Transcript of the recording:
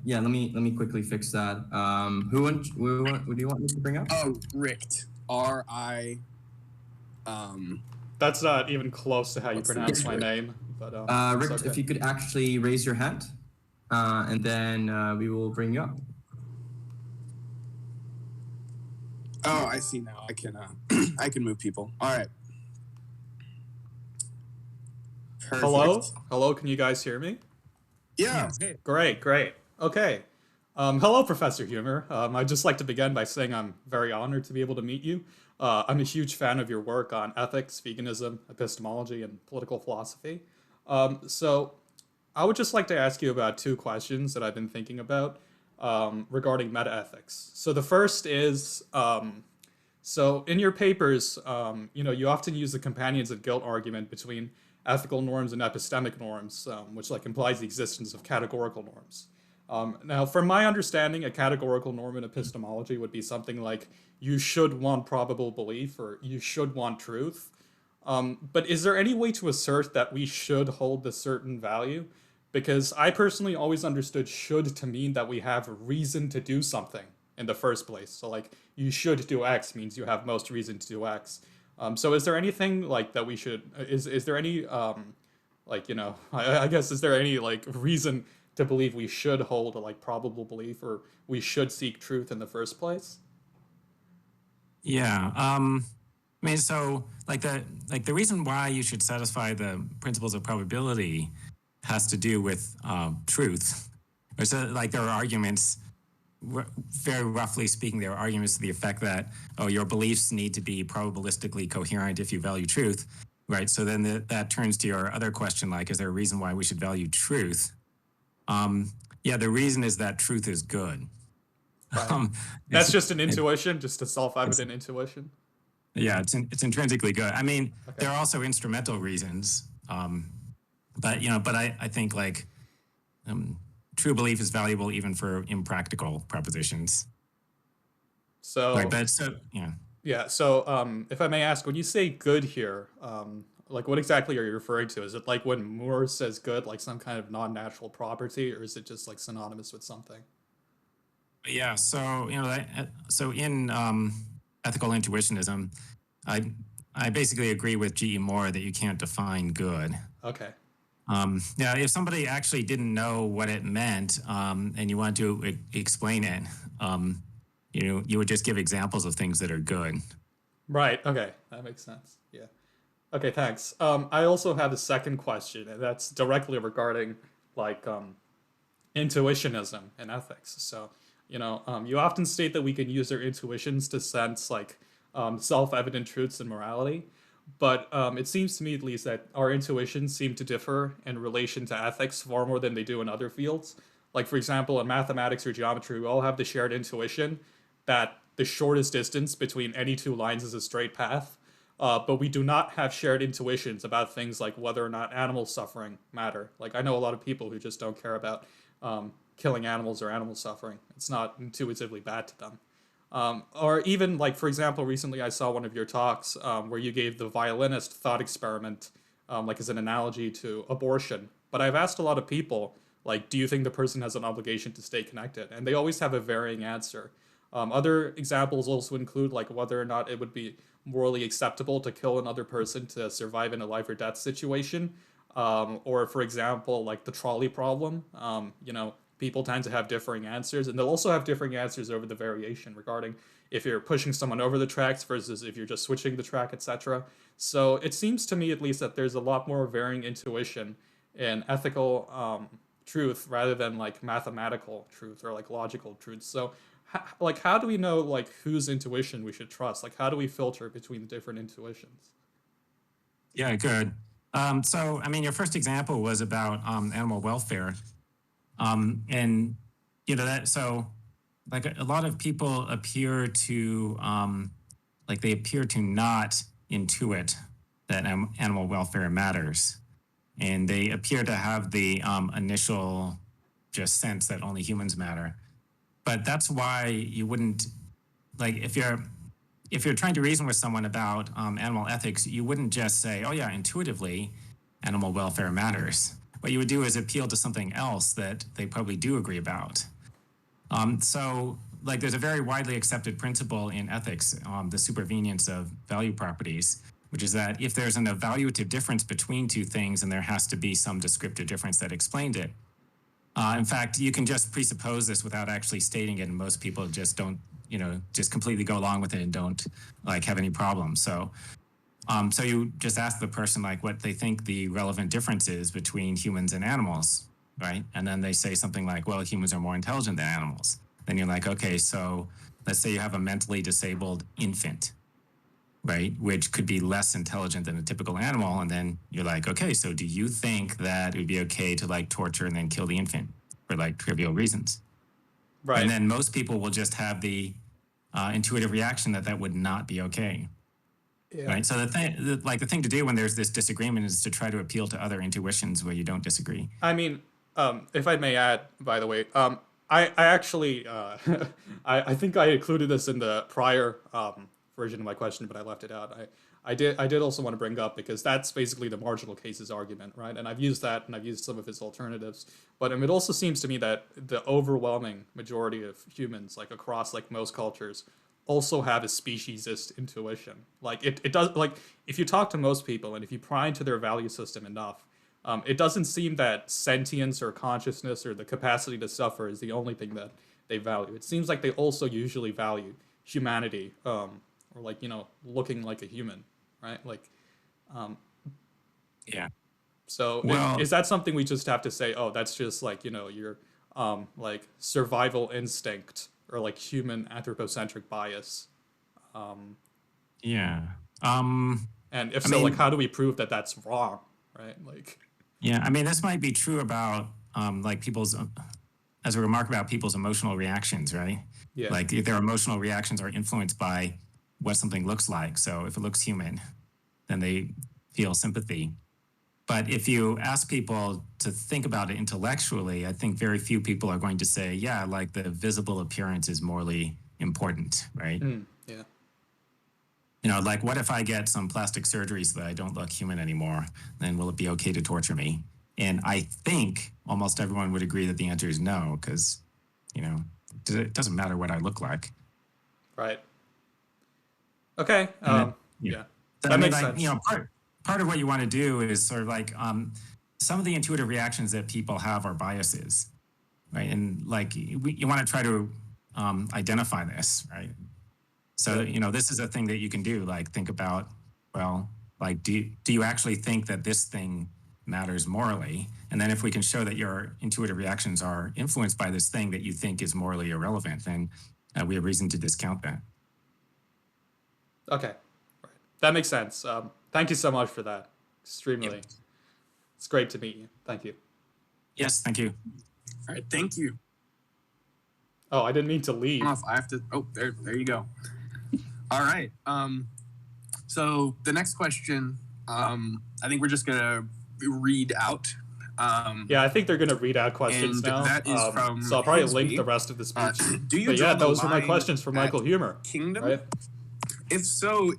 Yeah, let me quickly fix that. Who do you want me to bring up? Oh, Richt. R-I. That's not even close to how you pronounce my name. But Rick, okay. if you could actually raise your hand, and then we will bring you up. Oh, I see now. I can I can move people. All right. Perfect. Hello. Can you guys hear me? Yeah. Hey. Great. Okay. Hello, Professor Huemer. I'd just like to begin by saying I'm very honored to be able to meet you. I'm a huge fan of your work on ethics, veganism, epistemology, and political philosophy. So I would just like to ask you about two questions that I've been thinking about regarding metaethics. So the first is, so in your papers, you often use the companions of guilt argument between ethical norms and epistemic norms, which like implies the existence of categorical norms. Now, from my understanding, a categorical norm in epistemology would be something like you should want probable belief or you should want truth. But is there any way to assert that we should hold a certain value? Because I personally always understood should to mean that we have reason to do something in the first place. So like you should do X means you have most reason to do X. So is there anything like that we should, is there any, I guess, is there any like reason to believe we should hold a like probable belief or we should seek truth in the first place? Yeah. I mean, so the reason why you should satisfy the principles of probability has to do with truth. So like there are arguments, very roughly speaking, there are arguments to the effect that, oh, your beliefs need to be probabilistically coherent if you value truth, right? So then that turns to your other question, like, is there a reason why we should value truth? Yeah, the reason is that truth is good. Right. That's just an intuition, just a self-evident intuition. Yeah, it's intrinsically good. I mean, okay. There are also instrumental reasons, but I think like true belief is valuable even for impractical propositions. So, right, but so yeah. Yeah. So, if I may ask, when you say good here, like what exactly are you referring to? Is it like when Moore says good, like some kind of non-natural property, or is it just like synonymous with something? Yeah. So so in ethical intuitionism, I basically agree with G.E. Moore that you can't define good. Okay. Yeah, if somebody actually didn't know what it meant, and you want to explain it, you would just give examples of things that are good. Right. Okay, that makes sense. Yeah. Okay. Thanks. I also have a second question, and that's directly regarding like intuitionism and ethics. So, you often state that we can use our intuitions to sense like self-evident truths and morality. But it seems to me, at least, that our intuitions seem to differ in relation to ethics far more than they do in other fields. Like, for example, in mathematics or geometry, we all have the shared intuition that the shortest distance between any two lines is a straight path. But we do not have shared intuitions about things like whether or not animal suffering matter. Like, I know a lot of people who just don't care about killing animals or animal suffering. It's not intuitively bad to them. Or even, like, for example, recently I saw one of your talks where you gave the violinist thought experiment, like, as an analogy to abortion. But I've asked a lot of people, like, do you think the person has an obligation to stay connected? And they always have a varying answer. Other examples also include, like, whether or not it would be morally acceptable to kill another person to survive in a life or death situation. Or, for example, like the trolley problem, people tend to have differing answers, and they'll also have differing answers over the variation regarding if you're pushing someone over the tracks versus if you're just switching the track, etc. So it seems to me, at least, that there's a lot more varying intuition in ethical truth rather than like mathematical truth or like logical truth. So how do we know like whose intuition we should trust? Like how do we filter between the different intuitions? Yeah, good. So I mean, your first example was about animal welfare. And that so like a lot of people appear to they appear to not intuit that animal welfare matters, and they appear to have the initial just sense that only humans matter. But that's why you wouldn't, like, if you're trying to reason with someone about animal ethics, you wouldn't just say, oh yeah, intuitively animal welfare matters. What you would do is appeal to something else that they probably do agree about. So, like, there's a very widely accepted principle in ethics, the supervenience of value properties, which is that if there's an evaluative difference between two things, and there has to be some descriptive difference that explained it. In fact, you can just presuppose this without actually stating it, and most people just don't, just completely go along with it and don't like have any problems. So, so you just ask the person like what they think the relevant difference is between humans and animals, right? And then they say something like, well, humans are more intelligent than animals. Then you're like, okay, so let's say you have a mentally disabled infant, right? Which could be less intelligent than a typical animal. And then you're like, okay, so do you think that it would be okay to like torture and then kill the infant for like trivial reasons? Right. And then most people will just have the intuitive reaction that that would not be okay. Yeah. Right. So the thing to do when there's this disagreement is to try to appeal to other intuitions where you don't disagree. I mean, if I may add, by the way, I actually, I think I included this in the prior version of my question, but I left it out. I did also want to bring up, because that's basically the marginal cases argument, right? And I've used that, and I've used some of its alternatives. But it also seems to me that the overwhelming majority of humans, like across like most cultures, also have a speciesist intuition. Like it does, like if you talk to most people and if you pry into their value system enough, it doesn't seem that sentience or consciousness or the capacity to suffer is the only thing that they value. It seems like they also usually value humanity, or like, looking like a human, right? Like, yeah. So well, is that something we just have to say, oh, that's just like, your like survival instinct or like human anthropocentric bias? Yeah. And if so, like, how do we prove that that's wrong, right? Like, yeah, I mean, this might be true about like people's, as a remark about people's emotional reactions, right? Yeah. Like if their emotional reactions are influenced by what something looks like. So if it looks human, then they feel sympathy. But if you ask people to think about it intellectually, I think very few people are going to say, yeah, like the visible appearance is morally important, right? Yeah. Like what if I get some plastic surgery so that I don't look human anymore? Then will it be okay to torture me? And I think almost everyone would agree that the answer is no, because, it doesn't matter what I look like. Right. Okay. Yeah. That makes sense. Part of what you want to do is sort of like some of the intuitive reactions that people have are biases, right? And like you want to try to identify this, right? So, this is a thing that you can do, like think about, well, like do you actually think that this thing matters morally? And then if we can show that your intuitive reactions are influenced by this thing that you think is morally irrelevant, then we have reason to discount that. Okay. Right. That makes sense. Thank you so much for that. Extremely. Yep. It's great to meet you. Thank you. Yes, thank you. All right, thank you. Oh, I didn't mean to leave. I have to. Oh, there you go. All right. So the next question, I think we're just gonna read out. Yeah, I think they're gonna read out questions now. That is from so I'll probably link the rest of the speech. Do you? But yeah, those were my questions for Michael Huemer. Kingdom. Right? If so.